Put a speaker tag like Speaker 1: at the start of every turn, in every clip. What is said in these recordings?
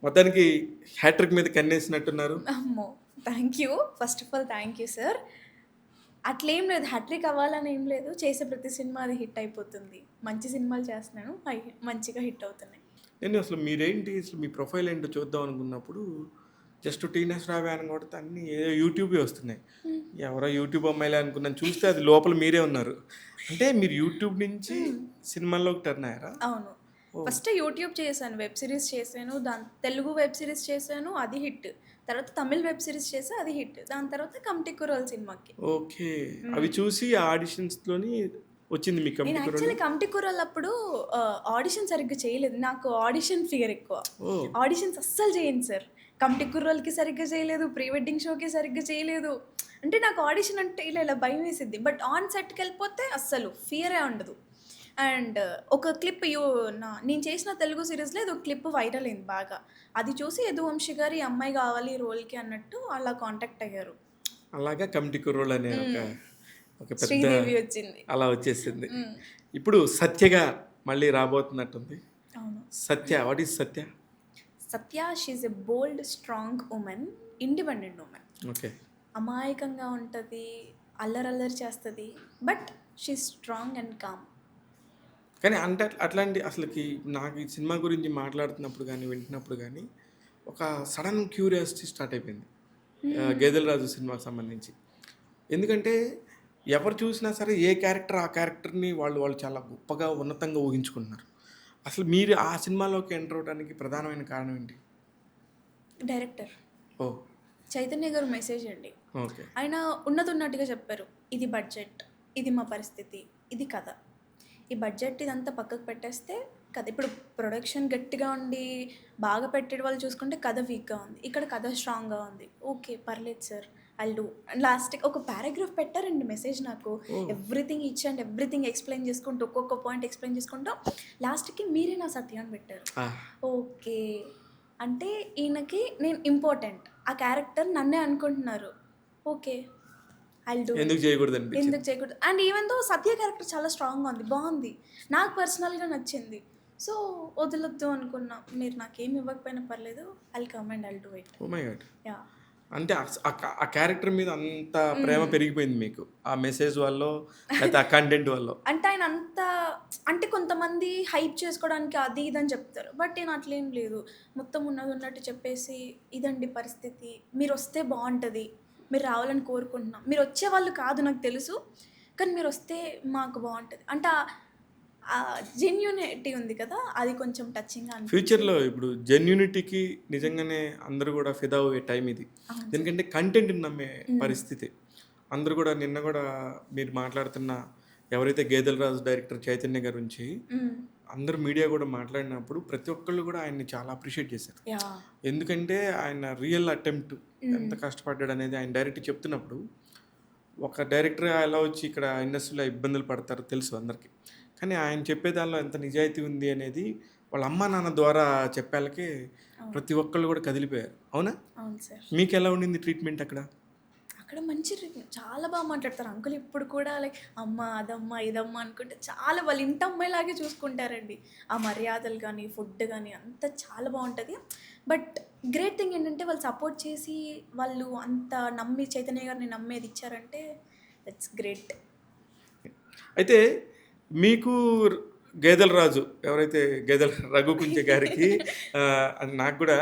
Speaker 1: మొత్తానికి హ్యాట్రిక్ మీద కన్నేసినట్టున్నారు.
Speaker 2: అమ్మో! Thank you. First of all thank you sir. అట్లేం లేదు. హ్యాట్రిక్ అవ్వాలని ఏం లేదు. చేసే ప్రతి సినిమా అది హిట్ అయిపోతుంది. మంచి సినిమాలు చేస్తున్నాను. అయి మంచిగా హిట్ అవుతున్నాయి.
Speaker 1: నేను అసలు మీరేంటి అసలు మీ ప్రొఫైల్ ఏంటో చూద్దాం అనుకున్నప్పుడు జస్ట్ టీనేజ్ రావే అని కొడితే అన్నీ ఏదో యూట్యూబే వస్తున్నాయి. ఎవరో యూట్యూబ్ అమ్మాయిలే అనుకున్నాను. చూస్తే అది లోపల మీరే ఉన్నారు. అంటే మీరు యూట్యూబ్ నుంచి సినిమాల్లోకి టర్న్ అయ్యారా?
Speaker 2: అవును. ఫస్ట్ యూట్యూబ్ చేశాను. వెబ్ సిరీస్ చేశాను. తెలుగు వెబ్ సిరీస్ చేశాను. అది హిట్. తర్వాత తమిళ్ వెబ్ సిరీస్ చేశా. అది హిట్. దాని తర్వాత కమిటీ కుర్రోల్ సినిమాకి.
Speaker 1: ఓకే. అవి చూసి ఆడిషన్స్‌లోని వచ్చింది మీకు
Speaker 2: నేను
Speaker 1: కమిటీ కుర్రోళ్ళు.
Speaker 2: యాక్చువల్లీ కమిటీ కుర్రోల్ అప్పుడు ఆడిషన్ సరిగ్గా చేయలేదు. నాకు ఆడిషన్ ఫియర్ ఎక్కువ.
Speaker 1: ఓహ్!
Speaker 2: ఆడిషన్స్ అస్సలు చేయను సార్. కమిటీ కుర్రోల్‌కి సరిగ్గా చేయలేదు. ప్రీ వెడ్డింగ్ షోకి సరిగ్గా చేయలేదు. అంటే నాకు ఆడిషన్ అంటే ఇలా భయం వేసిద్ది. బట్ ఆన్ సెట్‌కి వెళ్ళిపోతే అస్సలు ఫియరే ఉండదు. అండ్ ఒక క్లిప్ నేను చేసిన తెలుగు సిరీస్‌లో ఏదో క్లిప్ వైరల్ అయింది బాగా. అది చూసి యదువంశీ గారు ఈ అమ్మాయి కావాలి ఈ రోల్‌కి అన్నట్టు అలా కాంటాక్ట్ అయ్యారు.
Speaker 1: అలాగా కమిటీ కుర్రోళ్ళు అనే ఒక పెద్ద
Speaker 2: శ్రీదేవి వచ్చింది.
Speaker 1: అలా వచ్చేసింది. ఇప్పుడు సత్యగా మళ్ళీ రాబోతున్నట్టుంది.
Speaker 2: అవును.
Speaker 1: Satya, what is Satya?
Speaker 2: Satya she a bold strong woman, independent woman.
Speaker 1: Okay.
Speaker 2: అమాయకంగా ఉంటుంది, అల్లరి చేస్తుంది, but she strong and calm.
Speaker 1: కానీ అంటే అట్లాంటి అసలుకి నాకు ఈ సినిమా గురించి మాట్లాడుతున్నప్పుడు కానీ వింటున్నప్పుడు కానీ ఒక సడన్ క్యూరియాసిటీ స్టార్ట్ అయిపోయింది గేదెల రాజు సినిమాకి సంబంధించి. ఎందుకంటే ఎవరు చూసినా సరే ఏ క్యారెక్టర్ ఆ క్యారెక్టర్ని వాళ్ళు చాలా గొప్పగా ఉన్నతంగా ఊహించుకుంటున్నారు. అసలు మీరు ఆ సినిమాలోకి ఎంటర్ అవడానికి ప్రధానమైన కారణం ఏంటి?
Speaker 2: డైరెక్టర్
Speaker 1: ఓ
Speaker 2: చైతన్య గారు మెసేజ్ అండి.
Speaker 1: ఓకే.
Speaker 2: ఆయన ఉన్నట్టుగా చెప్పారు. ఇది బడ్జెట్, ఇది మా పరిస్థితి, ఇది కథ. ఈ బడ్జెట్ ఇదంతా పక్కకు పెట్టేస్తే కథ, ఇప్పుడు ప్రొడక్షన్ గట్టిగా ఉండి బాగా పెట్టే వాళ్ళు చూసుకుంటే కథ వీక్గా ఉంది. ఇక్కడ కథ స్ట్రాంగ్గా ఉంది. ఓకే పర్లేదు సార్, ఐల్ డూ. లాస్ట్కి ఒక పారాగ్రాఫ్ పెట్టారండి మెసేజ్ నాకు. Everything each and everything explain చేసుకుంటూ ఒక్కొక్క పాయింట్ ఎక్స్ప్లెయిన్ చేసుకుంటూ లాస్ట్కి మీరే నా సత్య అని పెట్టారు. ఓకే అంటే ఈయనకి నేను ఇంపార్టెంట్, ఆ క్యారెక్టర్ నన్నే అనుకుంటున్నారు. Okay I'll do.
Speaker 1: ఎందుకు చేయకూడదు అనిపించింది.
Speaker 2: ఎందుకు చేయకూడదు. And even though Satya character చాలా స్ట్రాంగ్గా ఉంది, బాగుంది, నాకు పర్సనల్గా నచ్చింది. సో వదలొద్దు అనుకున్నా. మీరు నాకేమి ఇవ్వకపోయినా పర్లేదు, I'll come and I'll do it.
Speaker 1: Oh my God.
Speaker 2: Yeah.
Speaker 1: అంటే ఆ క్యారెక్టర్ మీద అంత ప్రేమ పెరిగిపోయింది మీకు ఆ మెసేజ్ వల్ల లేకపోతే ఆ కంటెంట్ వల్ల?
Speaker 2: అంటే ఆయన అంత అంటే కొంతమంది హైప్ చేసుకోవడానికి అది ఇదని చెప్తారు, బట్ నేను అట్లేం లేదు. మొత్తం ఉన్నట్టు చెప్పేసి ఇదండి పరిస్థితి, మీరు వస్తే బాగుంటుంది, మీరు రావాలని కోరుకుంటున్నాం. మీరు వచ్చే వాళ్ళు కాదు నాకు తెలుసు, కానీ మీరు వస్తే మాకు బాగుంటుంది అంటే ఆ జెన్యూనిటీ ఉంది కదా, అది కొంచెం టచింగ్గా అనిపిస్తుంది.
Speaker 1: ఫ్యూచర్లో ఇప్పుడు జెన్యూనిటీకి నిజంగానే అందరూ కూడా ఫిదా అయ్యే టైం ఇది. ఎందుకంటే కంటెంట్ని నమ్మే పరిస్థితి అందరూ కూడా. నిన్న కూడా మీరు మాట్లాడుతున్న ఎవరైతే గేదెల రాజు డైరెక్టర్ చైతన్య గారి గురించి అందరూ మీడియా కూడా మాట్లాడినప్పుడు ప్రతి ఒక్కళ్ళు కూడా ఆయన్ని చాలా అప్రిషియేట్ చేశారు. ఎందుకంటే ఆయన రియల్ అటెంప్ట్ ఎంత కష్టపడ్డాడు అనేది ఆయన డైరెక్ట్ చెప్తున్నప్పుడు, ఒక డైరెక్టర్ ఎలా వచ్చి ఇక్కడ ఇండస్ట్రీలో ఇబ్బందులు పడతారో తెలుసు అందరికీ, కానీ ఆయన చెప్పే దానిలో ఎంత నిజాయితీ ఉంది అనేది వాళ్ళ అమ్మ నాన్న ద్వారా చెప్పాలకే ప్రతి ఒక్కళ్ళు కూడా కదిలిపోయారు. అవునా?
Speaker 2: అవును సార్.
Speaker 1: మీకు ఎలా ఉండింది ట్రీట్మెంట్ అక్కడ?
Speaker 2: అక్కడ మంచి చాలా బాగా మాట్లాడతారు అంకుల్. ఇప్పుడు కూడా లైక్ అమ్మ అదమ్మ ఇదమ్మ అనుకుంటే చాలా వాళ్ళ ఇంటి అమ్మాయిలాగే చూసుకుంటారండి. ఆ మర్యాదలు కానీ ఫుడ్ కానీ అంతా చాలా బాగుంటుంది. బట్ గ్రేట్ థింగ్ ఏంటంటే వాళ్ళు సపోర్ట్ చేసి వాళ్ళు అంత నమ్మి చైతన్య గారిని నమ్మేది ఇచ్చారంటే ఇట్స్ గ్రేట్.
Speaker 1: అయితే మీకు గేదెల రాజు ఎవరైతే గేదెల రఘుకుంచ గారికి నాకు కూడా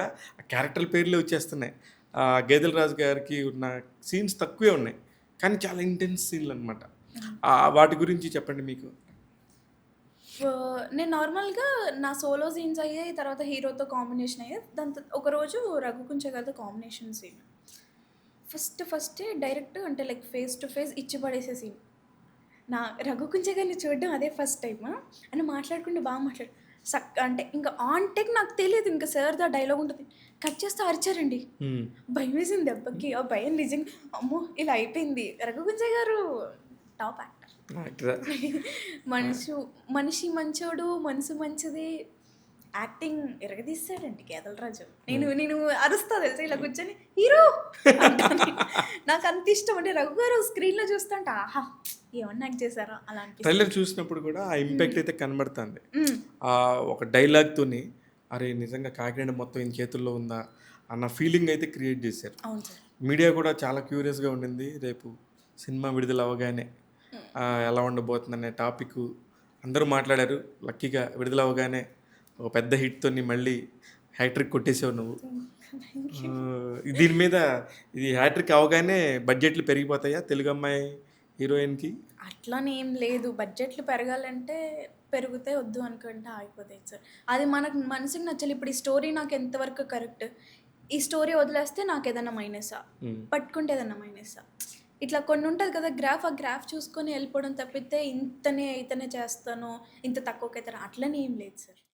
Speaker 1: క్యారెక్టర్ పేర్లే వచ్చేస్తున్నాయి. గేదెల రాజు గారికి ఉన్న సీన్స్ తక్కువే ఉన్నాయి, కానీ చాలా ఇంటెన్స్ సీన్లు అనమాట. వాటి గురించి చెప్పండి. మీకు
Speaker 2: నేను నార్మల్గా నా సోలో సీన్స్ అయ్యాయి, తర్వాత హీరోతో కాంబినేషన్ అయ్యాయి. దాంతో ఒకరోజు రఘుకుంచ గారితో కాంబినేషన్ సీన్ ఫస్టే డైరెక్ట్ అంటే లైక్ ఫేస్ టు ఫేస్ ఇచ్చి పడేసే సీన్. నా రఘుకుంచ గారిని చూడడం అదే ఫస్ట్ టైం. అని మాట్లాడుకుంటే బాగా అంటే ఇంకా ఆన్ టేక్ నాకు తెలియదు, ఇంకా సార్ది ఆ డైలాగ్ ఉంటుంది, కట్ చేస్తే అరిచారండి. భయం వేసింది దెబ్బకి. ఆ భయం నిజంగా అమ్మో ఇలా అయిపోయింది. రఘుకుంచ గారు టాప్ యాక్టర్. మనిషి మంచోడు, మనసు మంచిది, యాక్టింగ్ ఎరగదీస్తాడండి గేదెల రాజు. నేను అరుస్తా తెలుసా ఇలా కూర్చొని హీరో నాకు అంత ఇష్టం. అంటే రఘు గారు స్క్రీన్లో చూస్తుంటే ఆహా ఏమన్నా యాక్ట్ చేశారా అలా అనిపిస్తుంది.
Speaker 1: ట్రైలర్ చూసినప్పుడు కూడా ఆ ఇంపాక్ట్ అయితే కనబడుతుంది. ఒక డైలాగ్తోని అరే నిజంగా కాకినాడ మొత్తం ఈయన చేతుల్లో ఉందా అన్న ఫీలింగ్ అయితే క్రియేట్ చేశారు.
Speaker 2: అవును సార్.
Speaker 1: మీడియా కూడా చాలా క్యూరియస్గా ఉండింది. రేపు సినిమా విడుదల అవ్వగానే ఎలా ఉండబోతుందనే టాపిక్ అందరూ మాట్లాడారు. లక్కీగా విడుదల అవ్వగానే ఒక పెద్ద హిట్తో మళ్ళీ హ్యాట్రిక్ కొట్టేసావు నువ్వు. దీని మీద ఇది హ్యాట్రిక్ అవగానే బడ్జెట్లు పెరిగిపోతాయా తెలుగు అమ్మాయి హీరోయిన్కి?
Speaker 2: అట్లని ఏం లేదు. బడ్జెట్లు పెరగాలంటే పెరిగితే, వద్దు అనుకుంటే ఆగిపోతాయి సార్. అది మనకు మనసుకి నచ్చాలి. ఇప్పుడు ఈ స్టోరీ నాకు ఎంతవరకు కరెక్ట్, ఈ స్టోరీ వదిలేస్తే నాకు ఏదైనా మైనసా, పట్టుకుంటే ఏదైనా మైనసా, ఇట్లా కొన్ని ఉంటుంది కదా గ్రాఫ్. ఆ గ్రాఫ్ చూసుకొని వెళ్ళిపోవడం తప్పితే ఇంతనే అయితేనే చేస్తాను, ఇంత తక్కువకైతే అట్లనే ఏం లేదు సార్.